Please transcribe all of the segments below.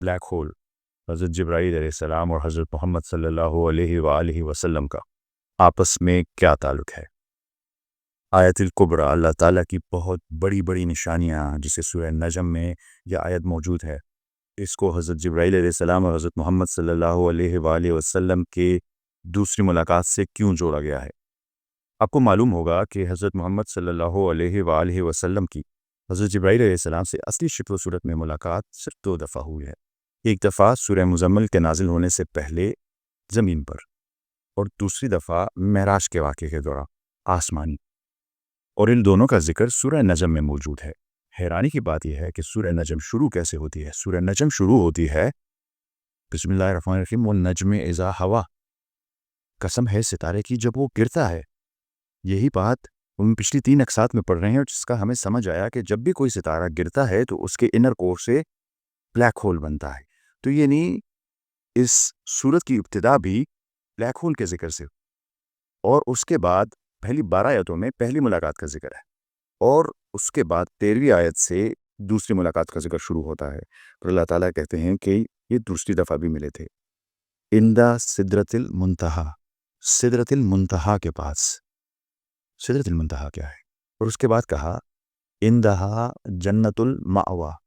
Black hole, हज़रत जिब्राईल अलैहिस्सलाम और हज़रत मोहम्मद सल्लल्लाहु अलैहि वआलिहि वसल्लम का आपस में क्या ताल्लुक़ है। आयतुल कुबरा अल्लाह ताला की बहुत बड़ी बड़ी निशानियाँ जिसे सूरह नजम में यह आयत मौजूद है, इसको हज़रत जिब्राईल अलैहिस्सलाम और हज़रत मोहम्मद सल्लल्लाहु अलैहि वआलिहि वसल्लम के दूसरी मुलाकात से क्यों जोड़ा गया है। आपको मालूम होगा कि हज़रत मोहम्मद सल्लल्लाहु अलैहि वआलिहि वसल्लम की हज़रत जिब्राईल अलैहिस्सलाम से असली शक्ल सूरत में मुलाकात सिर्फ 2 दफ़ा हुई है। एक दफ़ा सूरह मुज़म्मिल के नाजिल होने से पहले ज़मीन पर, और दूसरी दफ़ा मेराज के वाक़े के दौरान आसमानी, और इन दोनों का जिक्र सूरह नजम में मौजूद है। हैरानी की बात यह है कि सूरह नजम शुरू कैसे होती है। सूरह नजम शुरू होती है बिस्मिल्लाहिर्रहमानिर्रहीम व नज्म इज़ा हवा, कसम है सितारे की जब वो गिरता है। यही बात हम पिछली 3 अक़सात में पढ़ रहे हैं, और जिसका हमें समझ आया कि जब भी कोई सितारा गिरता है तो उसके इनर कोर से ब्लैक होल बनता है। तो यानी इस सूरत की इब्तिदा भी ब्लैक होल के जिक्र से, और उसके बाद पहली 12 आयतों में पहली मुलाकात का जिक्र है, और उसके बाद 13वीं आयत से दूसरी मुलाकात का जिक्र शुरू होता है। तो अल्लाह ताला कहते हैं कि ये दूसरी दफ़ा भी मिले थे इंदा सिदरतिल मुंतहा, सिदरतिल मुंतहा के पास। सिदरतिल मुंतहा क्या है? और उसके बाद कहा इंदहा जन्नतुल मावा,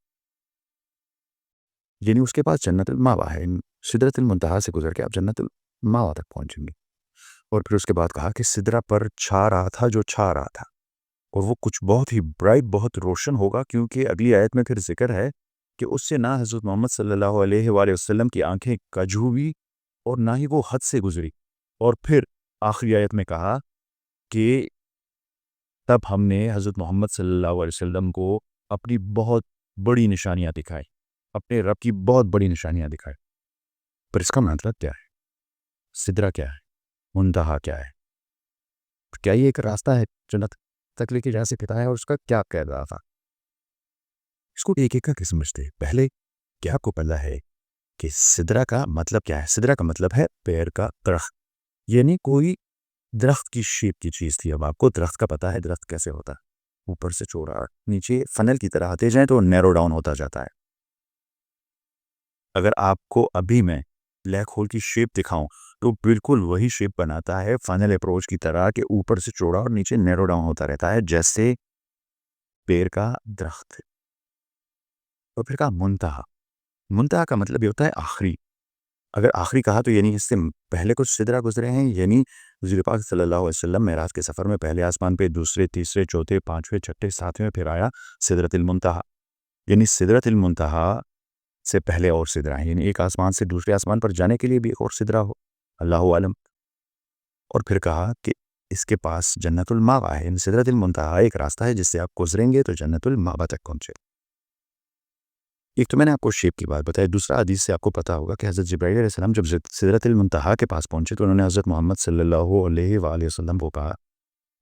यानी उसके पास जन्नतुल मावा है। सिदरतुल मुंतहा से गुजर के आप जन्नतुल मावा तक पहुंचेंगे। और फिर उसके बाद कहा कि सिदरा पर छा रहा था जो छा रहा था, और वो कुछ बहुत ही ब्राइट, बहुत रोशन होगा, क्योंकि अगली आयत में फिर जिक्र है कि उससे ना हज़रत मोहम्मद सल्लल्लाहु अलैहि वसल्लम की आंखें कज हुई और ना ही वो हद से गुजरी। और फिर आखिरी आयत में कहा कि तब हमने हज़रत मोहम्मद सल्लल्लाहु अलैहि वसल्लम को अपनी बहुत बड़ी निशानियाँ दिखाई, अपने रब की बहुत बड़ी निशानियाँ दिखाई। पर इसका मतलब क्या है? सिदरा क्या है? मुंतहा क्या है? क्या ये एक रास्ता है जन्नत तक लेके जा सकता है, और उसका क्या कह रहा था? इसको एक एक करके समझते हैं। पहले क्या आपको पता है कि सिदरा का मतलब क्या है? सिदरा का मतलब है पेड़ का दरख्त, यानी कोई दरख्त की शेप की चीज़ थी। अब आपको दरख्त का पता है दरख्त कैसे होता है, ऊपर से चौड़ा, नीचे फनल की तरह आते जाएं तो नैरो डाउन होता जाता है। अगर आपको अभी मैं ब्लैक होल की शेप दिखाऊं तो बिल्कुल वही शेप बनाता है फनल अप्रोच की तरह, कि ऊपर से चौड़ा और नीचे नैरो डाउन होता रहता है जैसे पेड़ का दरख्त। और फिर कहा मुंतहा, मुंतहा का मतलब ये होता है आखिरी। अगर आखिरी कहा तो यानी इससे पहले कुछ सिदरा गुजरे हैं, यानी हुज़ूर पाक सल्लल्लाहु अलैहि वसल्लम मेराज के सफ़र में पहले आसमान पे, दूसरे, तीसरे, चौथे, पाँचवें, छठे, सातवें, फिर आया सिदरतुल मुंतहा। यानी सिदरतुल मुंतहा से पहले और सिदरा है, यानी एक आसमान से दूसरे आसमान पर जाने के लिए भी एक और सिदरा हो, अल्लाहु आलम। और फिर कहा कि इसके पास जन्नतुल मावा है। यानी सिदरतुल मुंतहा एक रास्ता है जिससे आप गुजरेंगे तो जन्नतुल मावा तक पहुँचे। एक तो मैंने आपको शेप की बात बताई, दूसरा हदीस से आपको पता होगा कि हज़रत जिब्राईल अलैहिस्सलाम जब सिदरतुल मुंतहा के पास पहुंचे तो उन्होंने हज़रत मोहम्मद सल्लल्लाहु अलैहि वसल्लम को कहा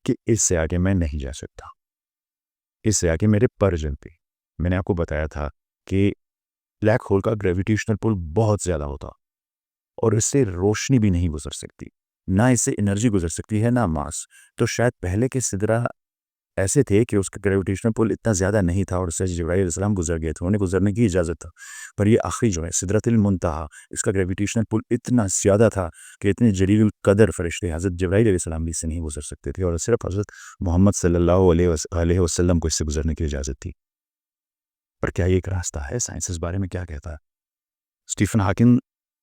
कि इससे आगे मैं नहीं जा सकता, इससे आगे मेरे पर जलते। मैंने आपको बताया था कि ब्लैक होल का ग्रेविटेशनल पुल बहुत ज़्यादा होता, और इससे रोशनी भी नहीं गुजर सकती, ना इससे एनर्जी गुजर सकती है, ना मास। तो शायद पहले के सिदरा ऐसे थे कि उसका ग्रेविटेशनल पुल इतना ज़्यादा नहीं था, और उससे जिब्राईल अलैहिस्सलाम गुजर गए थे, उन्हें गुजरने की इजाज़त था। पर ये आखिरी जो है सिदरतुल मुंतहा, इसका ग्रेविटेशनल पुल इतना ज़्यादा था कि इतने जलील कदर फरिश्ते हज़रत जिब्राईल अलैहिस्सलाम भी इससे नहीं गुजर सकते थे, और सिर्फ हज़रत मोहम्मद सल्लल्लाहु अलैहि वसल्लम को इससे गुजरने की इजाज़त थी। पर क्या ये एक रास्ता है? साइंस इस बारे में क्या कहता है? स्टीफन हॉकिंग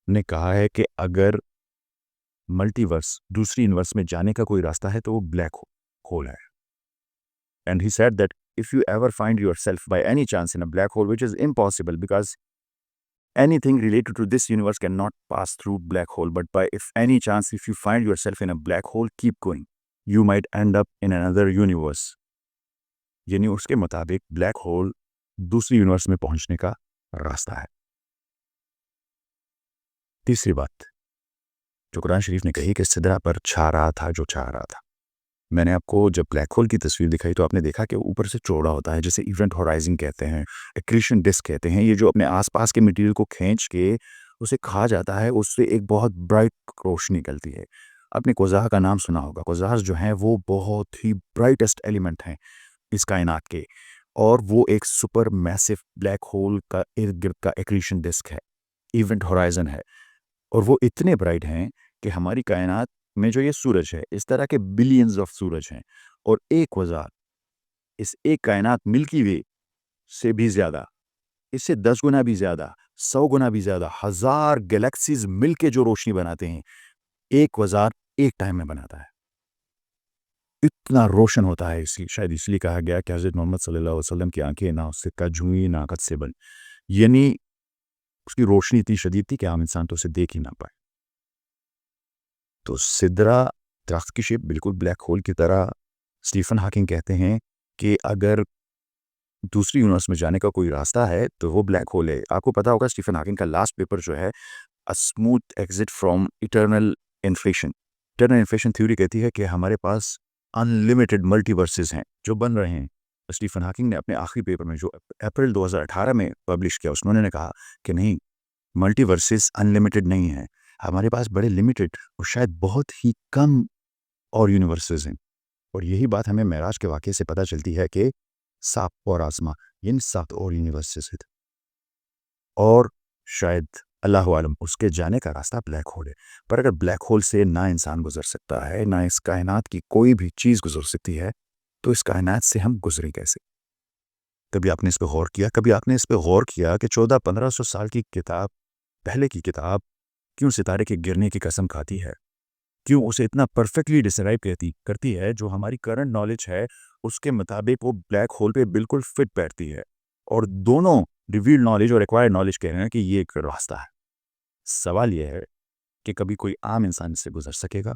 ने कहा है कि अगर मल्टीवर्स, दूसरी यूनिवर्स में जाने का कोई रास्ता है तो वो ब्लैक होल है। And he said that if you ever find yourself by any chance in a black hole, which is impossible because anything related to this universe cannot pass through black hole, but by if any chance if you find yourself in a black hole, keep going. You might end up in another universe. यानी उसके मुताबिक black hole दूसरी universe में पहुंचने का रास्ता है। तीसरी बात जो कुरान शरीफ ने कही कि सिदरा पर छा रहा था जो छा रहा था। मैंने आपको जब ब्लैक होल की तस्वीर दिखाई तो आपने देखा कि ऊपर से चौड़ा होता है, जिसे इवेंट होराइजन कहते हैं, एक्रीशन डिस्क कहते हैं। ये जो अपने आसपास के मटेरियल को खींच के उसे खा जाता है, उससे एक बहुत ब्राइट रोशनी निकलती है। आपने कोज़ाह का नाम सुना होगा। कोज़ाहs जो हैं वो बहुत ही ब्राइटेस्ट एलिमेंट हैं इस कायनात के। اور وہ ایک سپر میسو بلیک ہول کا ارد گرد کا ایکریشن ڈسک ہے، ایونٹ ہورائزن ہے، اور وہ اتنے برائٹ ہیں کہ ہماری کائنات میں جو یہ سورج ہے اس طرح کے بلینز آف سورج ہیں، اور ایک وزار اس ایک کائنات ملکی وے سے بھی زیادہ، اس سے 10 گنا بھی زیادہ، 100 گنا بھی زیادہ، 1000 گلیکسیز مل کے جو روشنی بناتے ہیں ایک وزار ایک ٹائم میں بناتا ہے، اتنا روشن ہوتا ہے۔ شاید اس لیے کہا گیا کہ حضرت محمد صلی اللہ علیہ وسلم کی آنکھیں نہ اس سے کج ہوئی نہ عقد سے بن، یعنی اس کی روشنی اتنی شدید تھی کہ عام انسان تو اسے دیکھ ہی نہ پائے۔ تو سدرا درخت کی شیپ بالکل بلیک ہول کی طرح، اسٹیفن ہاکنگ کہتے ہیں کہ اگر دوسری یونیورس میں جانے کا کوئی راستہ ہے تو وہ بلیک ہول ہے۔ آپ کو پتا ہوگا اسٹیفن ہاکنگ کا لاسٹ پیپر جو ہے A Smooth Exit from Eternal Inflation theory کہتی ہے کہ ہمارے پاس انلمیٹڈ ملٹی ورسز ہیں جو بن رہے ہیں۔ اسٹیفن ہاکنگ نے اپنے آخری پیپر میں جو اپریل 2018 میں پبلش کیا، اس میں انہوں نے کہا کہ نہیں، ملٹی ورسز انلمیٹڈ نہیں ہیں، ہمارے پاس بڑے لمیٹڈ اور شاید بہت ہی کم اور یونیورسز ہیں۔ اور یہی بات ہمیں معراج کے واقعے سے پتہ چلتی ہے کہ 7 اور آسماں، یعنی 7 اور یونیورسز ہیں، اور شاید اللہ عالم اس کے جانے کا راستہ بلیک ہول ہے۔ پر اگر بلیک ہول سے نہ انسان گزر سکتا ہے، نہ اس کائنات کی کوئی بھی چیز گزر سکتی ہے، تو اس کائنات سے ہم گزریں کیسے؟ کبھی آپ نے اس پہ غور کیا؟ کبھی آپ نے اس پہ غور کیا کہ 1400-1500 سال کی کتاب، پہلے کی کتاب، کیوں ستارے کے گرنے کی قسم کھاتی ہے؟ کیوں اسے اتنا پرفیکٹلی ڈسکرائب کرتی ہے جو ہماری کرنٹ نالج ہے اس کے مطابق وہ بلیک ہول پہ بالکل فٹ بیٹھتی ہے، اور دونوں ریویلڈ نالج اور ایکوائرڈ نالج کہہ رہے ہیں کہ یہ ایک راستہ ہے۔ سوال یہ ہے کہ کبھی کوئی عام انسان اس سے گزر سکے گا،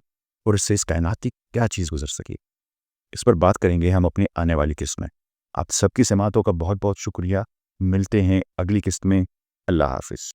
اور اس سے اس کائنات کی کیا چیز گزر سکے؟ اس پر بات کریں گے ہم اپنی آنے والی قسط میں۔ آپ سب کی سماعتوں کا بہت بہت شکریہ، ملتے ہیں اگلی قسط میں۔ اللہ حافظ۔